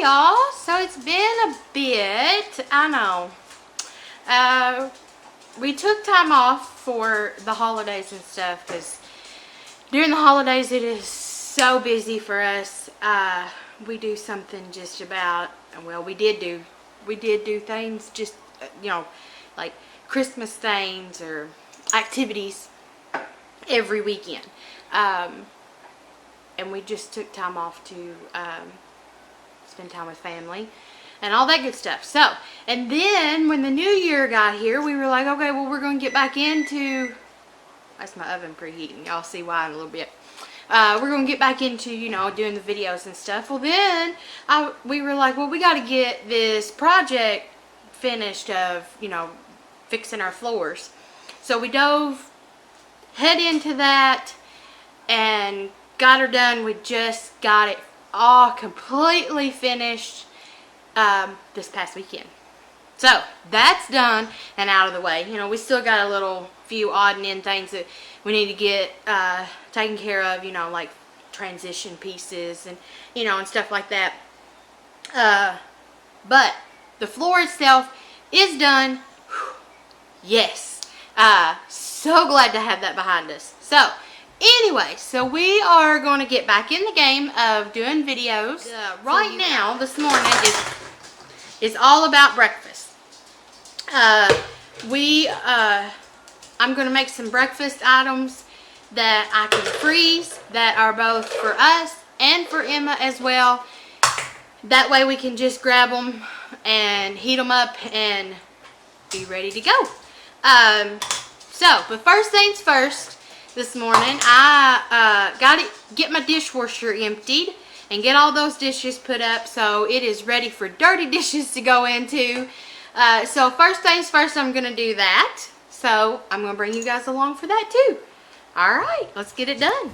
y'all. So it's been a bit. I know. We took time off for the holidays and stuff because during the holidays it is so busy for us. We do something just about, well, we did do things just, like Christmas things or activities every weekend. And we just took time off to spend time with family and all that good stuff. So, and then when the new year got here, we were like, okay, well, we're going to get back into, that's my oven preheating. Y'all see why in a little bit. We're going to get back into, doing the videos and stuff. Well, then we were like, well, we got to get this project finished of, fixing our floors. So we dove head into that and got her done. We just got it all completely finished this past weekend. So that's done and out of the way. We still got a little few odd and end things that we need to get taken care of, like transition pieces and, and stuff like that. But the floor itself is done. Yes. So glad to have that behind us. So anyway, so we are going to get back in the game of doing videos. Right now, this morning is all about breakfast. I'm going to make some breakfast items that I can freeze that are both for us and for Emma as well. That way we can just grab them and heat them up and be ready to go. But first things first, this morning I got to get my dishwasher emptied and get all those dishes put up so it is ready for dirty dishes to go into. So first things first, I'm going to do that. So I'm going to bring you guys along for that too. Alright, let's get it done.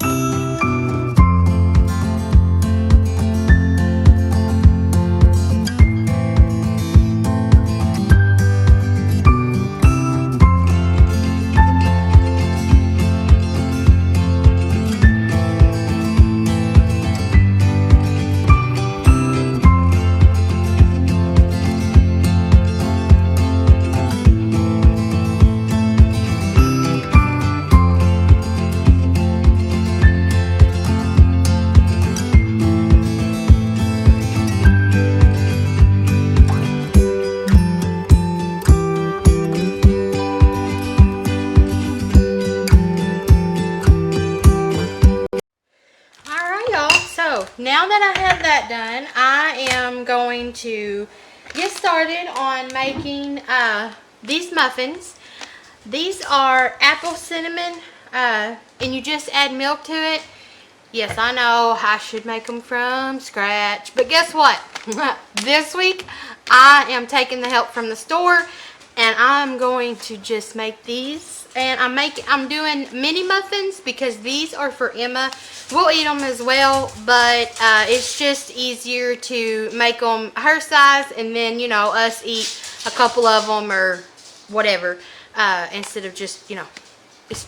Now that I have that done, I am going to get started on making these muffins. These are apple cinnamon, and you just add milk to it. Yes, I know I should make them from scratch, but guess what? This week I am taking the help from the store, and I'm going to just make these. And I'm doing mini muffins because these are for Emma. We'll eat them as well, but it's just easier to make them her size, and then us eat a couple of them or whatever, instead of just it's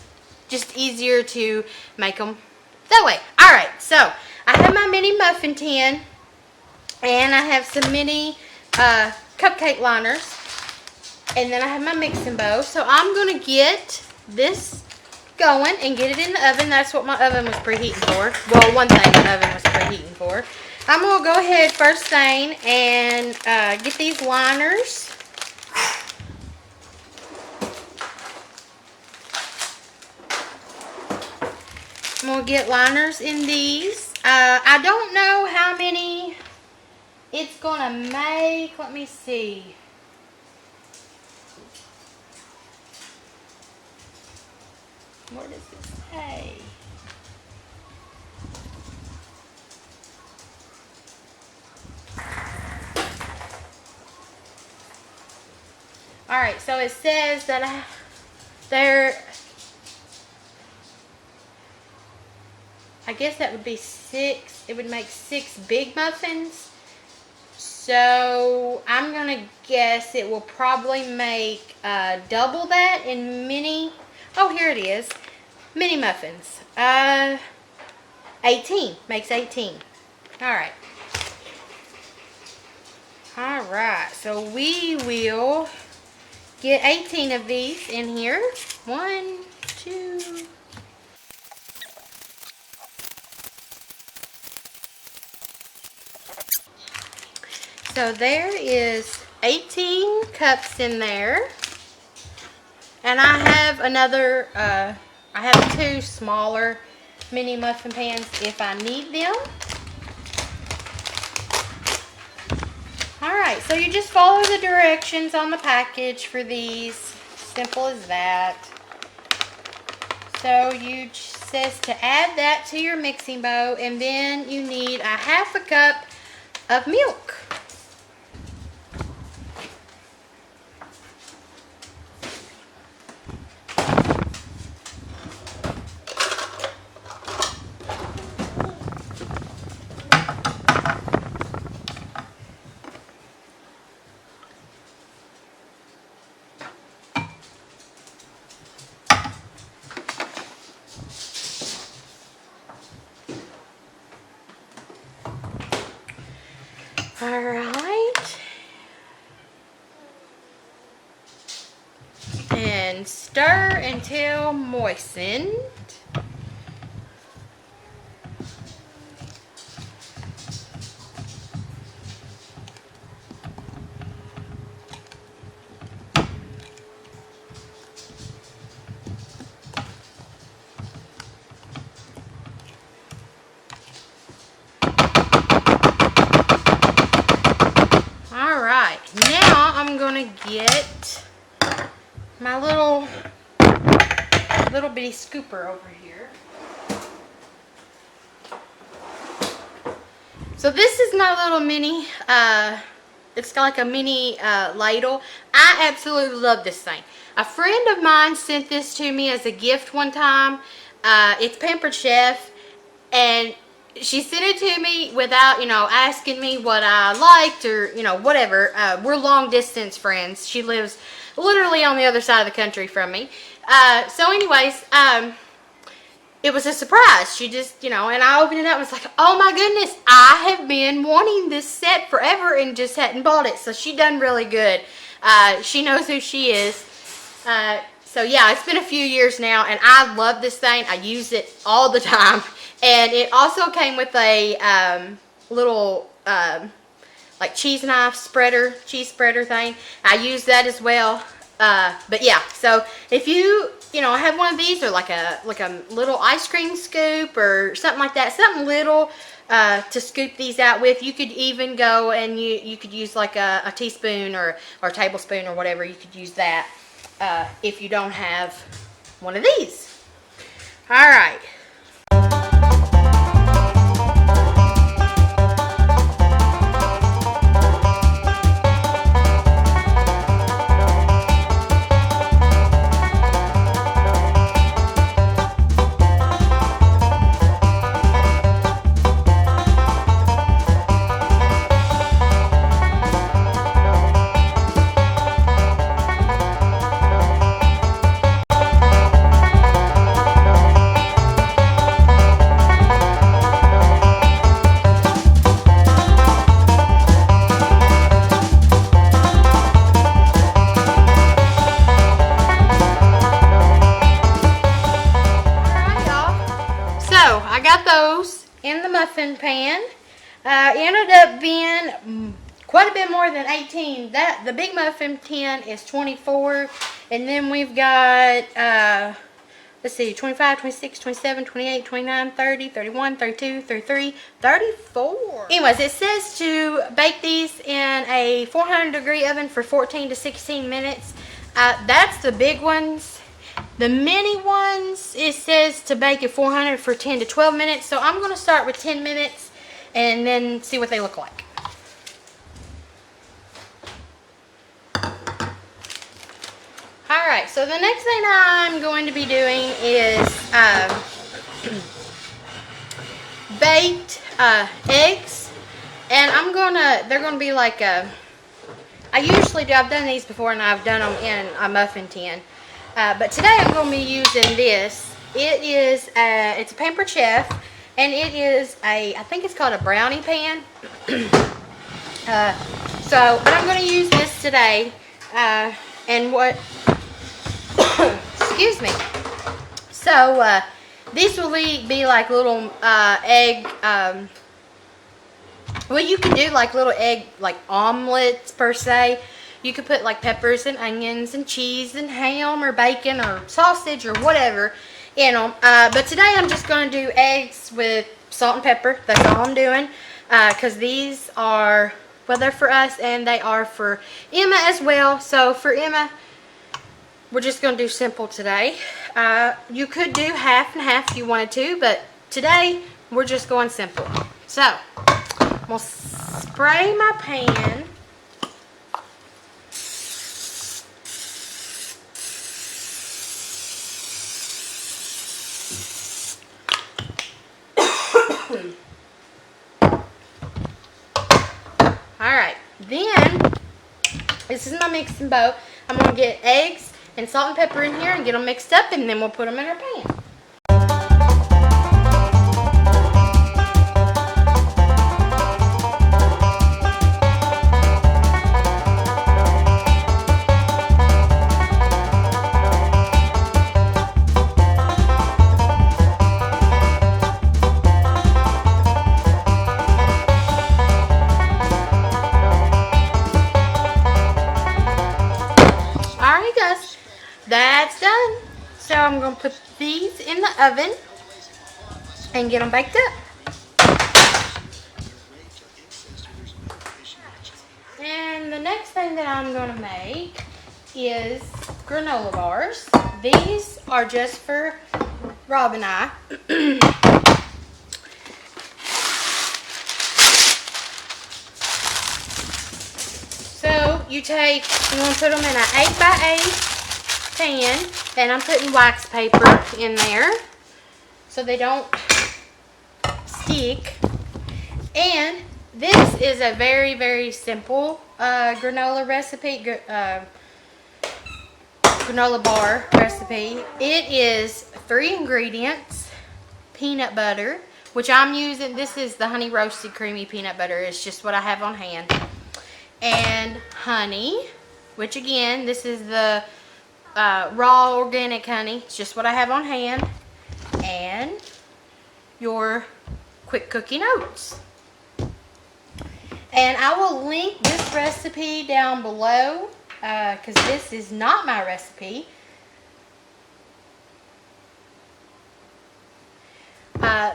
just easier to make them that way. All right, so I have my mini muffin tin, and I have some mini cupcake liners. And then I have my mixing bowl. So I'm going to get this going and get it in the oven. That's what my oven was preheating for. Well, one thing the oven was preheating for. I'm going to go ahead first thing and get these liners. I'm going to get liners in these. I don't know how many it's going to make. Let me see. What does it say? Alright, so it says that I guess that would be 6. It would make 6 big muffins. So I'm going to guess it will probably make double that in mini. Oh, here it is. Mini muffins. 18. Makes 18. Alright. All right, so we will get 18 of these in here. 1, 2. So there is 18 cups in there. And I have another, I have 2 smaller mini muffin pans if I need them. Alright, so you just follow the directions on the package for these. Simple as that. So you says to add that to your mixing bowl, and then you need a 1/2 cup of milk. Alright. And stir until moistened. Alright, now I'm gonna get my little bitty scooper over here. So this is my little mini, it's got like a mini ladle. I absolutely love this thing. A friend of mine sent this to me as a gift one time. It's Pampered Chef, and she sent it to me without, asking me what I liked or, whatever. We're long distance friends. She lives literally on the other side of the country from me. So anyways, it was a surprise. She just, and I opened it up and was like, oh my goodness, I have been wanting this set forever and just hadn't bought it. So she done really good. She knows who she is. So yeah, it's been a few years now, and I love this thing. I use it all the time. And it also came with a little like cheese cheese spreader thing. I use that as well. But yeah, so if you have one of these, or like a little ice cream scoop or something like that, something little to scoop these out with. You could even go and you could use like a teaspoon or a tablespoon or whatever. You could use that if you don't have one of these. All right. I got those in the muffin pan. Ended up being quite a bit more than 18. The big muffin tin is 24, and then we've got let's see, 25, 26, 27, 28, 29, 30, 31, 32, 33, 34. Anyways, it says to bake these in a 400-degree oven for 14 to 16 minutes. That's the big ones. The mini ones, it says to bake at 400 for 10 to 12 minutes. So I'm going to start with 10 minutes and then see what they look like. Alright, so the next thing I'm going to be doing is baked eggs. And they're going to be like I've done these before, and I've done them in a muffin tin. But today I'm going to be using this. It's a Pampered Chef, and it is I think it's called a brownie pan. So, but I'm going to use this today. And what, excuse me. So, these will be like little egg, well, you can do like little egg, like omelets per se. You could put like peppers and onions and cheese and ham or bacon or sausage or whatever in them. But today I'm just going to do eggs with salt and pepper. That's all I'm doing. Because these are, well, they're for us and they are for Emma as well. So for Emma, we're just going to do simple today. You could do half and half if you wanted to, but today we're just going simple. So I'm going to spray my pan. Alright, then this is my mixing bowl. I'm going to get eggs and salt and pepper in here and get them mixed up, and then we'll put them in our pan. Alright guys, that's done. So I'm going to put these in the oven and get them baked up. And the next thing that I'm going to make is granola bars. These are just for Rob and I. So you want to put them in an 8x8 pan, and I'm putting wax paper in there so they don't stick. And this is a very, very simple granola recipe, granola bar recipe. It is 3 ingredients: peanut butter, which I'm using. This is the honey roasted creamy peanut butter. It's just what I have on hand. And honey, which again, this is the raw organic honey. It's just what I have on hand. And your quick cooking oats. And I will link this recipe down below because this is not my recipe.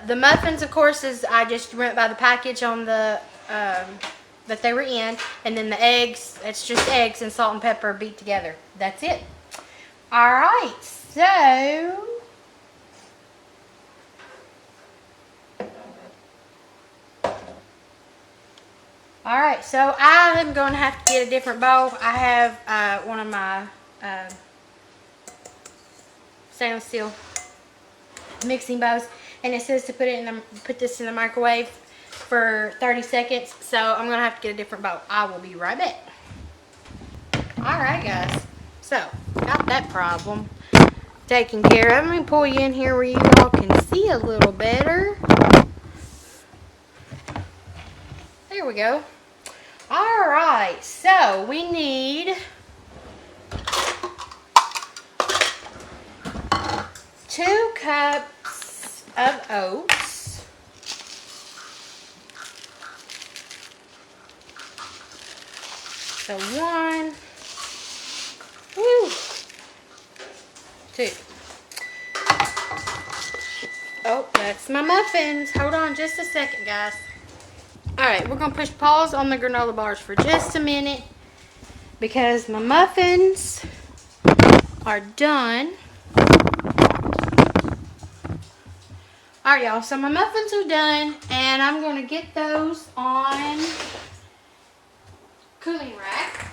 The muffins, of course, is I just went by the package on the that they were in, and then the eggs, it's just eggs and salt and pepper beat together. That's it. Alright, so alright, so I am going to have to get a different bowl. I have one of my stainless steel mixing bowls, and it says to put this in the microwave for 30 seconds, so I'm gonna have to get a different bowl. I will be right back. Alright guys, so got that problem taken care of. Let me pull you in here where you all can see a little better. There we go. Alright, so we need 2 cups of oats. So 1, 2. Oh, that's my muffins. Hold on just a second, guys. Alright, we're going to push pause on the granola bars for just a minute because my muffins are done. Alright, y'all, so my muffins are done, and I'm going to get those on cooling rack.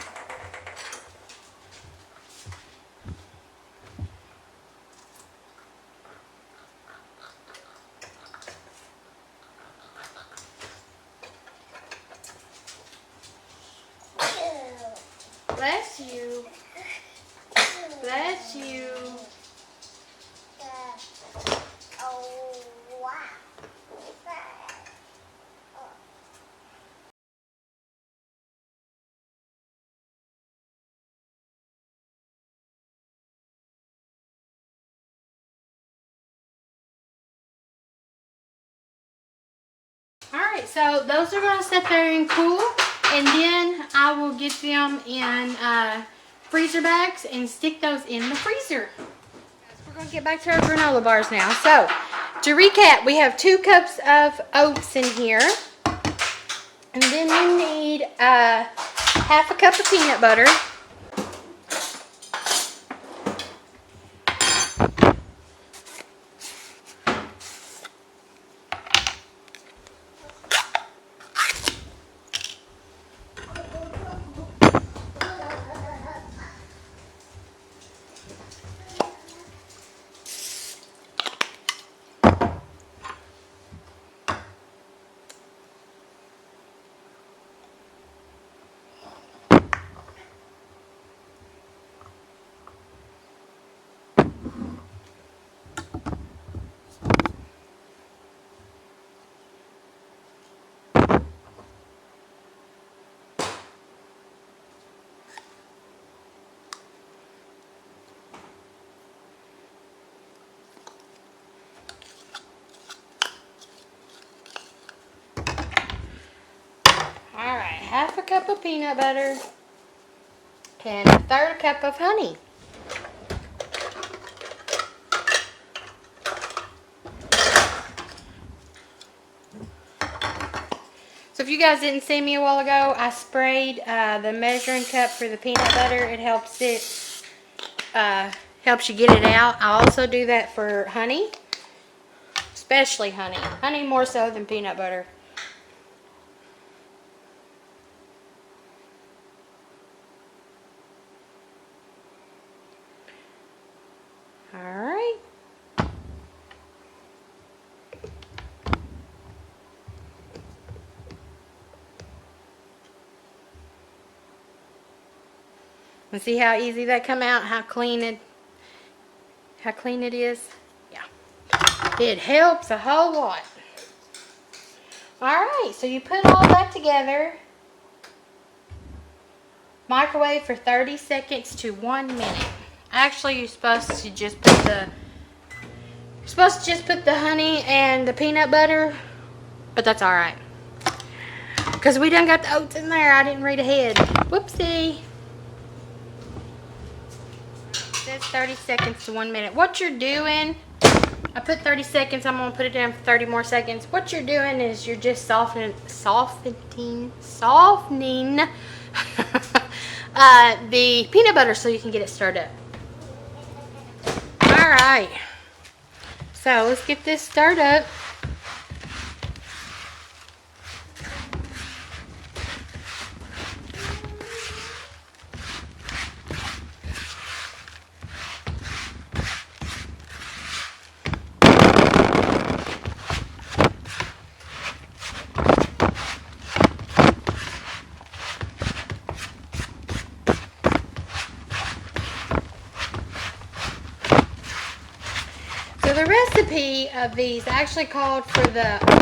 Bless you. Bless you. Alright, so those are going to sit there and cool. And then I will get them in freezer bags and stick those in the freezer. We're going to get back to our granola bars now. So, to recap, we have 2 cups of oats in here. And then we need half a cup of peanut butter. Half a cup of peanut butter and a third cup of honey. So if you guys didn't see me a while ago, I sprayed the measuring cup for the peanut butter. It helps helps you get it out. I also do that for honey, especially honey. Honey more so than peanut butter. Alright. And see how easy that come out, how clean it is? Yeah. It helps a whole lot. Alright, so you put all that together. Microwave for 30 seconds to 1 minute. Actually, you're supposed to just put the honey and the peanut butter, but that's all right. Because we done got the oats in there. I didn't read ahead. Whoopsie. It says 30 seconds to 1 minute. What you're doing, I put 30 seconds. I'm going to put it down for 30 more seconds. What you're doing is you're just softening the peanut butter so you can get it stirred up. Alright, so let's get this stirred up. So the recipe of these actually called for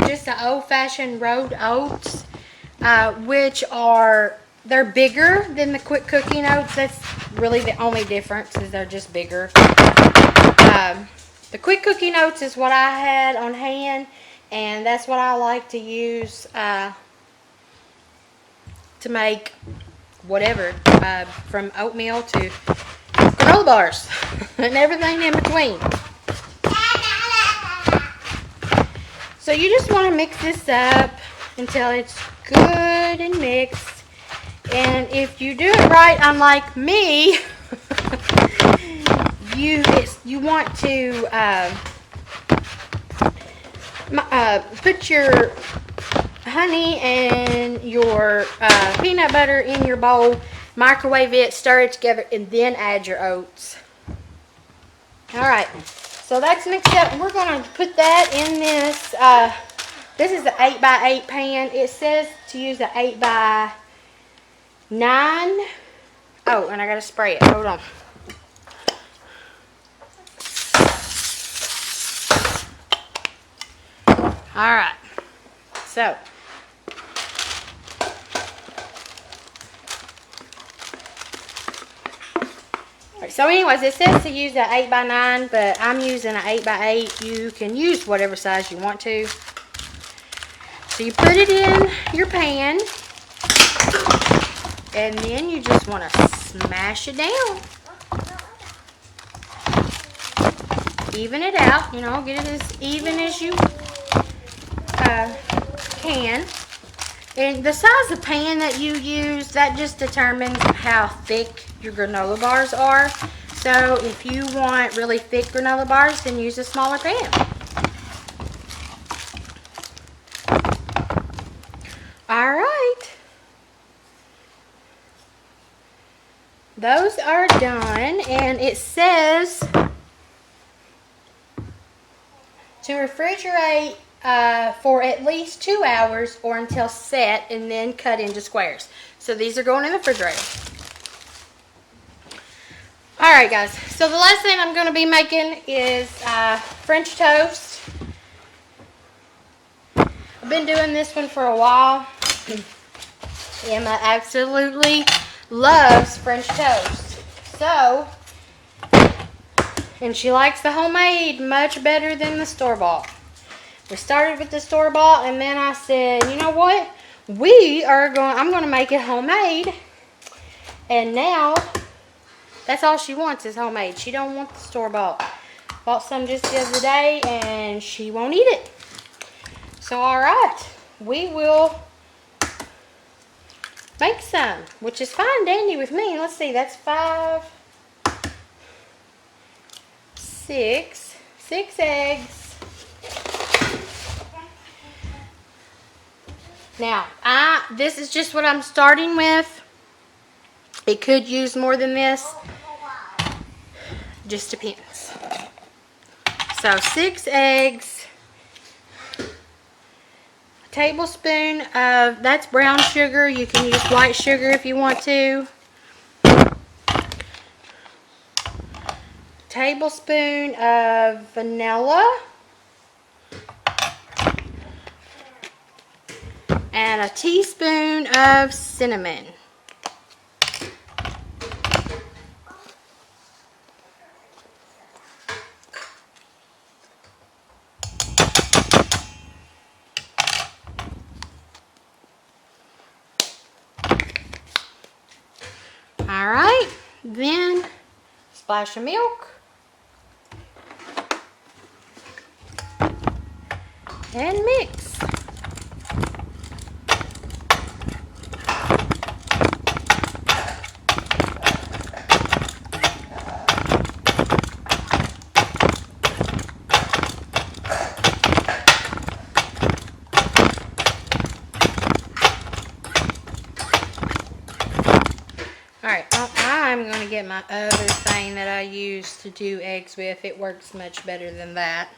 just the old-fashioned rolled oats, which they're bigger than the quick cooking oats. That's really the only difference, is they're just bigger. The quick cooking oats is what I had on hand, and that's what I like to use to make whatever, from oatmeal to granola bars and everything in between. So you just want to mix this up until it's good and mixed. And if you do it right, unlike me, you want to put your honey and your peanut butter in your bowl, microwave it, stir it together, and then add your oats. Alright, so that's mixed up. We're going to put that in this. This is the 8x8 pan. It says to use the 8x9. Oh, and I got to spray it. Hold on. Alright, so so anyways, it says to use an 8x9, but I'm using an 8x8. You can use whatever size you want to. So you put it in your pan, and then you just want to smash it down. Even it out, you know, get it as even as you can. And the size of pan that you use, that just determines how thick your granola bars are. So if you want really thick granola bars, then use a smaller pan. All right. Those are done, and it says to refrigerate for at least 2 hours or until set, and then cut into squares. So these are going in the refrigerator. Alright guys, so the last thing I'm going to be making is French toast. I've been doing this one for a while. Emma absolutely loves French toast. So, and she likes the homemade much better than the store-bought. We started with the store-bought, and then I said, you know what? I'm going to make it homemade. And now, that's all she wants is homemade. She don't want the store-bought. Bought some just the other day, and she won't eat it. So, alright. We will make some, which is fine dandy with me. Let's see, that's 5, 6 eggs. Now, this is just what I'm starting with. It could use more than this. Just depends. So 6 eggs. A tablespoon of, that's brown sugar. You can use white sugar if you want to. Tablespoon of vanilla. And a teaspoon of cinnamon. Alright, then splash of milk. And mix. Alright, I'm going to get my other thing that I use to do eggs with. It works much better than that.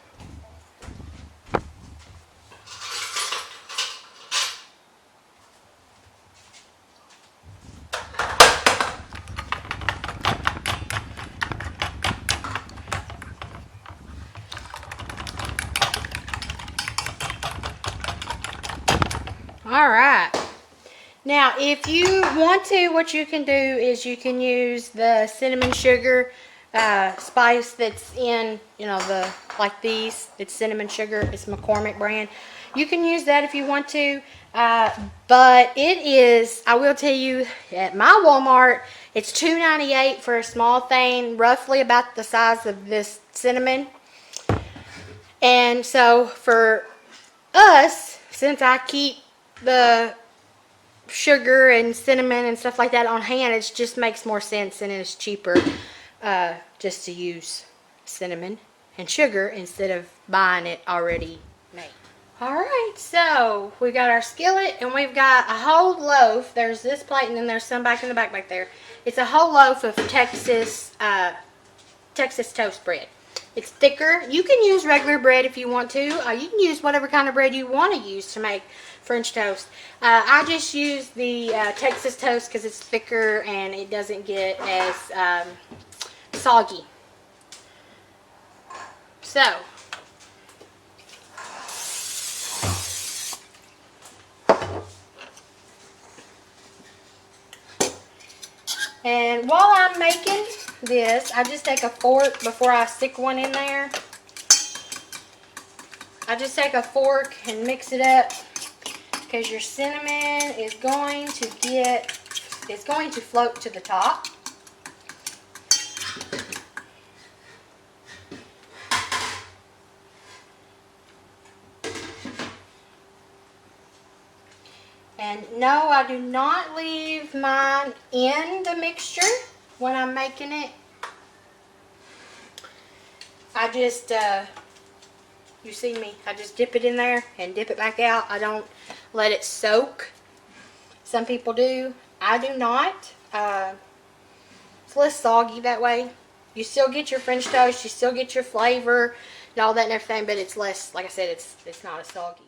Alright. Now, if you want to, what you can do is you can use the cinnamon sugar spice that's in, you know, like these. It's cinnamon sugar. It's McCormick brand. You can use that if you want to. But it is, I will tell you, at my Walmart, it's $2.98 for a small thing, roughly about the size of this cinnamon. And so for us, since I keep the sugar and cinnamon and stuff like that on hand, it just makes more sense and it's cheaper just to use cinnamon and sugar instead of buying it already made. Alright, so we got our skillet and we've got a whole loaf. There's this plate and then there's some back in the back there. It's a whole loaf of Texas toast bread. It's thicker. You can use regular bread if you want to. You can use whatever kind of bread you want to use to make French toast. I just use the Texas toast because it's thicker and it doesn't get as soggy. So, and while I'm making this, I just take a fork before I stick one in there. I just take a fork and mix it up because your cinnamon is going to float to the top. And no, I do not leave mine in the mixture when I'm making it. I just, you see me, I just dip it in there and dip it back out. I don't let it soak. Some people do. I do not. It's less soggy that way. You still get your French toast, you still get your flavor and all that and everything, but it's less, like I said, it's not as soggy.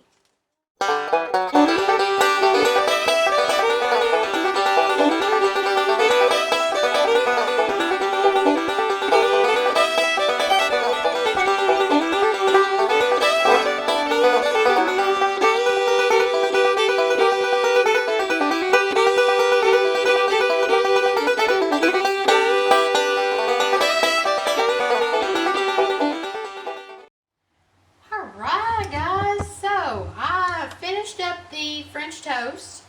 French toast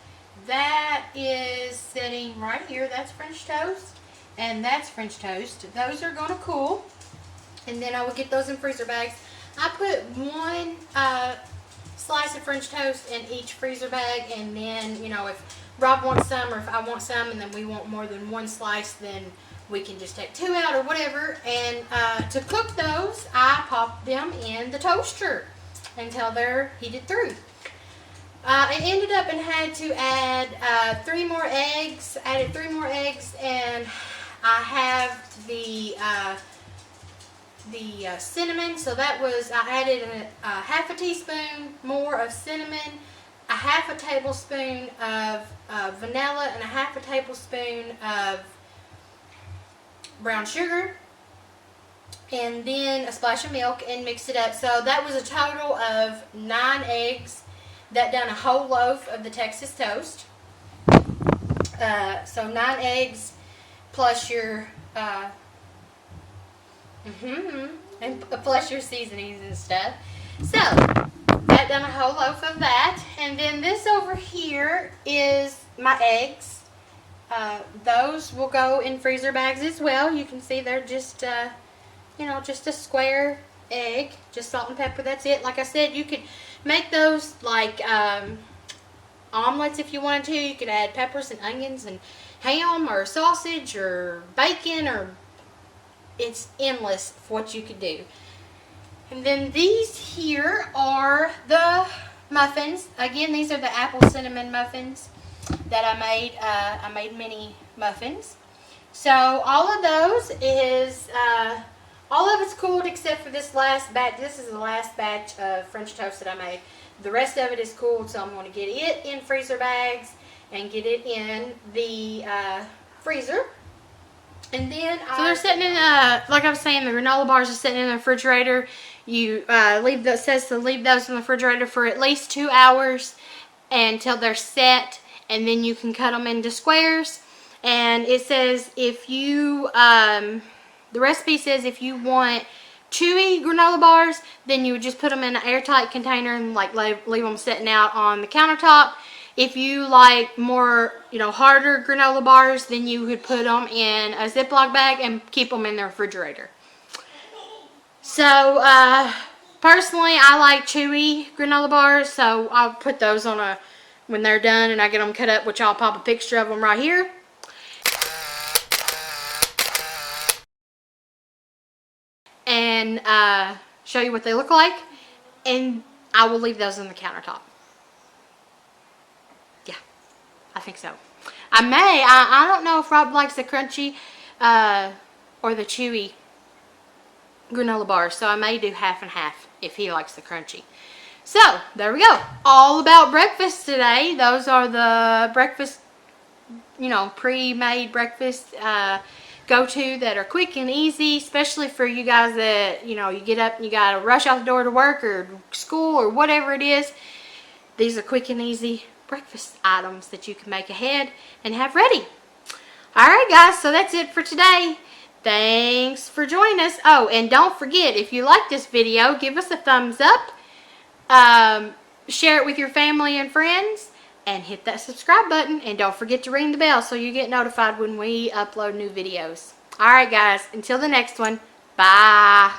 that is sitting right here. That's French toast and that's French toast. Those are gonna cool, and then I will get those in freezer bags. I put one slice of French toast in each freezer bag, and then, you know, if Rob wants some or if I want some and then we want more than one slice, then we can just take 2 out or whatever. And to cook those, I pop them in the toaster until they're heated through. I ended up and had to add 3 more eggs. Added 3 more eggs, and I have the cinnamon. So that was, I added a half a teaspoon more of cinnamon, a half a tablespoon of vanilla, and a half a tablespoon of brown sugar, and then a splash of milk, and mix it up. So that was a total of 9 eggs. That done a whole loaf of the Texas toast. So 9 eggs plus your and plus your seasonings and stuff. So that done a whole loaf of that, and then this over here is my eggs. Those will go in freezer bags as well. You can see they're just you know, just a square egg, just salt and pepper. That's it. Like I said, you could make those like omelets if you wanted to. You could add peppers and onions and ham or sausage or bacon, or it's endless what you could do. And then these here are the muffins. Again, these are the apple cinnamon muffins that I made. I made mini muffins. So all of those is all of it's cooled except for this last batch. This is the last batch of French toast that I made. The rest of it is cooled, so I'm going to get it in freezer bags and get it in the freezer. And then so they're sitting in, like I was saying, the granola bars are sitting in the refrigerator. You leave those, says to leave those in the refrigerator for at least 2 hours until they're set, and then you can cut them into squares. And it says if you the recipe says if you want chewy granola bars, then you would just put them in an airtight container and like leave them sitting out on the countertop. If you like more, you know, harder granola bars, then you would put them in a Ziploc bag and keep them in the refrigerator. So personally, I like chewy granola bars, so I'll put those on a, when they're done and I get them cut up, which I'll pop a picture of them right here. And show you what they look like, and I will leave those on the countertop. Yeah, I think so. I don't know if Rob likes the crunchy or the chewy granola bars, so I may do half and half if he likes the crunchy. So there we go, all about breakfast today. Those are the breakfast, you know, pre-made breakfast go-to that are quick and easy, especially for you guys that, you know, you get up and you gotta rush out the door to work or school or whatever it is. These are quick and easy breakfast items that you can make ahead and have ready. Alright guys, so that's it for today. Thanks for joining us. Oh, and don't forget, if you like this video, give us a thumbs up. share it with your family and friends, and hit that subscribe button, and don't forget to ring the bell so you get notified when we upload new videos. All right, guys, until the next one, bye.